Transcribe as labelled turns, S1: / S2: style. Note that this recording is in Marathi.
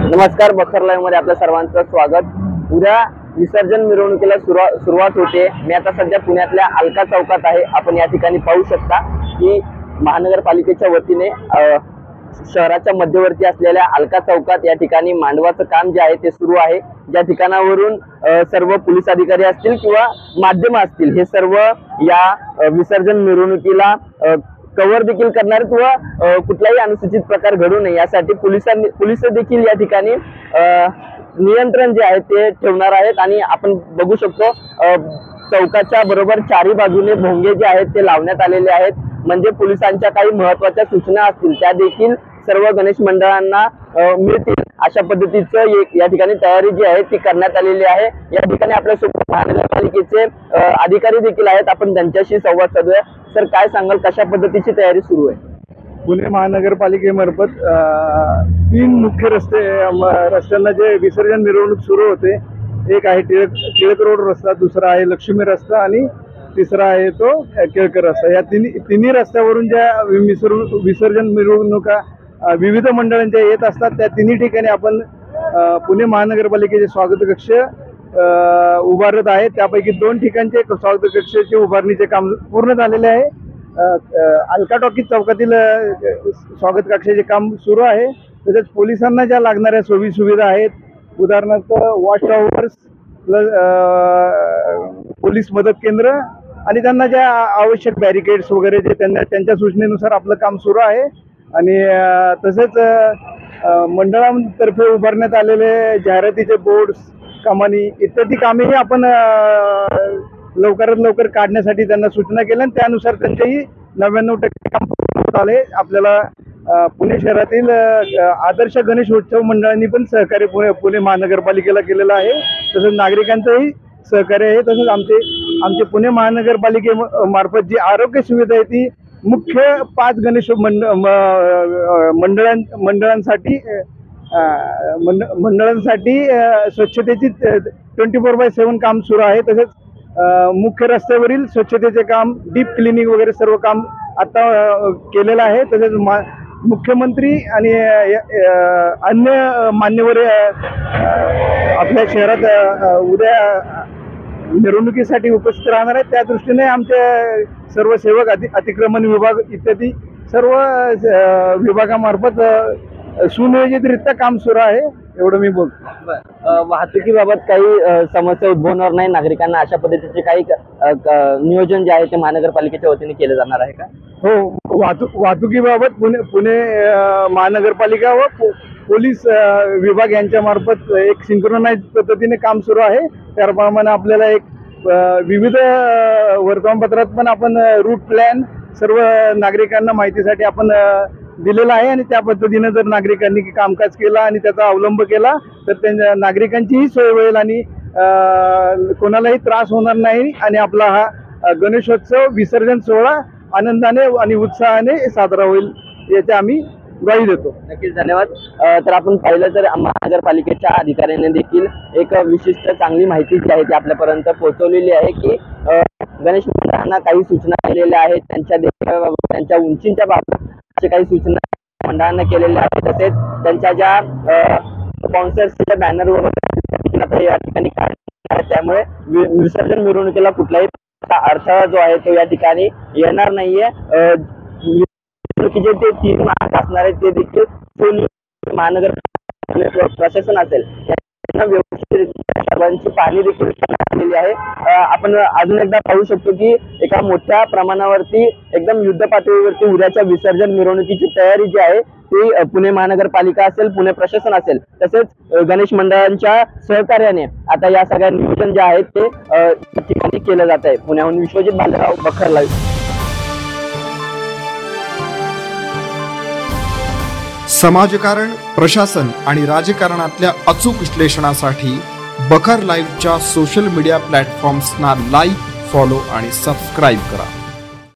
S1: नमस्कार, बखर लाईव्ह मध्ये आपल्या सर्वांचं स्वागत। उद्या विसर्जन मिरवणुकीला सुरुवात होते। मी आता सध्या पुण्यातल्या अलका चौकात आहे। आपण या ठिकाणी पाहू शकता की महानगरपालिकेच्या वतीने शहराच्या मध्यवर्ती असलेल्या अलका चौकात या ठिकाणी मांडवाचं काम जे आहे ते सुरू आहे। ज्या ठिकाणावरून सर्व पोलीस अधिकारी असतील किंवा माध्यम असतील हे सर्व या विसर्जन मिरवणुकीला कव्हर देखील करणार किंवा कुठलाही अनुचित प्रकार घडू नये यासाठी पोलीस देखील या ठिकाणी नियंत्रण जे आहे ते ठेवणार आहेत। आणि आपण बघू शकतो चौकाच्या बरोबर चारी बाजूने भोंगे जे आहेत ते लावण्यात आलेले आहेत। म्हणजे पोलिसांच्या काही महत्त्वाच्या सूचना असतील त्या देखील सर्व गणेश मंडळांना मिळतील अशा पद्धतीचं या ठिकाणी तयारी जी आहे ती करण्यात आलेली आहे। या ठिकाणी आपल्यासोबत महानगरपालिकेचे अधिकारी देखील आहेत। आपण त्यांच्याशी संवाद साधूया। सर, काय सांगाल, कशा पद्धतीची तयारी सुरू आहे?
S2: पुणे महानगरपालिकेमार्फत 3 मुख्य रस्त्यांना जे विसर्जन मिरवणूक सुरू होते, एक आहे टिळक रोड रस्ता, दुसरा आहे लक्ष्मी रस्ता आणि तिसरा आहे तो केळकर रस्ता। या तिन्ही रस्त्यावरून ज्या विसर्जन मिरवणुका विविध मंडळांच्या येत असतात त्या तिन्ही ठिकाणी आपण पुणे महानगरपालिकेचे स्वागत कक्ष उभारत आहे। त्यापैकी 2 ठिकाणचे स्वागत कक्षाचे उभारणीचे काम पूर्ण झालेले आहे। अलका टॉकीज चौकातील स्वागत कक्षाचे काम सुरू आहे। तसेच पोलिसांना ज्या लागणाऱ्या सोयी सुविधा आहेत, उदाहरणार्थ वॉच टॉवर्स, पोलीस मदत केंद्र आणि त्यांना ज्या आवश्यक बॅरिकेड्स वगैरे जे त्यांच्या सूचनेनुसार आपलं काम सुरू आहे। आणि तसेच मंडळांतर्फे उभारण्यात आलेले जाहिरातीचे बोर्ड्स, कमानी इत्यादी कामेही आपण लवकरात लवकर काढण्यासाठी त्यांना सूचना केल्या आणि त्यानुसार त्यांचेही 99% काम पूर्ण होत आले। आपल्याला पुणे शहरातील आदर्श गणेश उत्सव मंडळांनी पण सहकार्य पुणे महानगरपालिकेला केलेलं आहे। तसंच नागरिकांचंही सहकार्य आहे। तसंच आमचे पुणे महानगरपालिकेमार्फत जी आरोग्य सुविधा आहे ती मुख्य 5 गणेश मंडळांसाठी स्वच्छतेची 24/7 काम सुरू आहे। तसेच मुख्य रस्त्यावरील स्वच्छतेचे काम, डीप क्लिनिंग वगैरे सर्व काम आता केलेलं आहे। तसेच मुख्यमंत्री आणि अन्य मान्यवर आपल्या शहरात उद्या मिरवणुकीसाठी उपस्थित राहणार आहेत। त्या दृष्टीने आमचे सर्व सेवक, अतिक्रमण विभाग इत्यादी सर्व विभागामार्फत सुनियोजितरित्या काम सुरू आहे, एवढं मी बोलतो।
S1: वाहतुकीबाबत काही समस्या उद्भवणार नाही नागरिकांना अशा पद्धतीचे काही नियोजन जे आहे ते महानगरपालिकेच्या वतीने केले जाणार आहे का?
S2: हो, वाहतुकीबाबत पुणे महानगरपालिका व पोलीस विभाग यांच्या मार्फत एक सिंक्रोनाइज पद्धतीने काम सुरू आहे। त्याप्रमाणे आपल्याला एक विविध वर्तमानपत्रात पण आपण रूट प्लॅन सर्व नागरिकांना माहितीसाठी आपण दिलेला आहे। आणि त्या पद्धतीने जर नागरिकांनी कामकाज केला आणि त्याचा अवलंब केला तर त्यांच्या नागरिकांचीही सोय होईल आणि कोणालाही त्रास होणार नाही आणि आपला हा गणेशोत्सव विसर्जन सोहळा आनंदाने आणि उत्साहाने साजरा होईल याची आम्ही ग्वाही देतो।
S1: नक्कीच, धन्यवाद। तर आपण पाहिलं तर महानगरपालिकेच्या अधिकाऱ्यांनी देखील एक विशिष्ट चांगली माहिती जी आहे ती आपल्यापर्यंत पोहोचवलेली आहे की गणेश मंडळांना काही सूचना केलेल्या आहेत, त्यांच्या उंचीच्या बाबत अशा काही सूचना मंडळांना केलेल्या आहेत। तसेच त्यांच्या ज्या स्पॉन्सर्सच्या बॅनर वगैरे या ठिकाणी काढण्यात, त्यामुळे विसर्जन मिरवणुकीला कुठलाही अडथळा जो आहे तो या ठिकाणी येणार नाहीये। जे ते 3 मार्ग असणार आहेत ते देखील महानगर प्रशासन असेल त्यांना व्यवस्थित सर्वांची पाहणी देखील करण्यात आलेली आहे। आपण अजून एकदा पाहू शकतो की एका मोठ्या प्रमाणावरती एकदम युद्ध पातळीवरती उद्याच्या विसर्जन मिरवणुकीची तयारी जी आहे ती पुणे महानगरपालिका असेल, पुणे प्रशासन असेल, तसेच गणेश मंडळांच्या सहकार्याने आता या सगळ्या नियोजन जे आहे ते ठिकाणी केलं जात आहे। पुण्याहून विश्वजित भालेराव, बखर लाईव्ह।
S3: समाजकारण, प्रशासन आणि राजकारणातल्या अचूक विश्लेषणासाठी बखर लाईव्हच्या सोशल मीडिया प्लॅटफॉर्म्सना लाईक, फॉलो आणि सबस्क्राईब करा।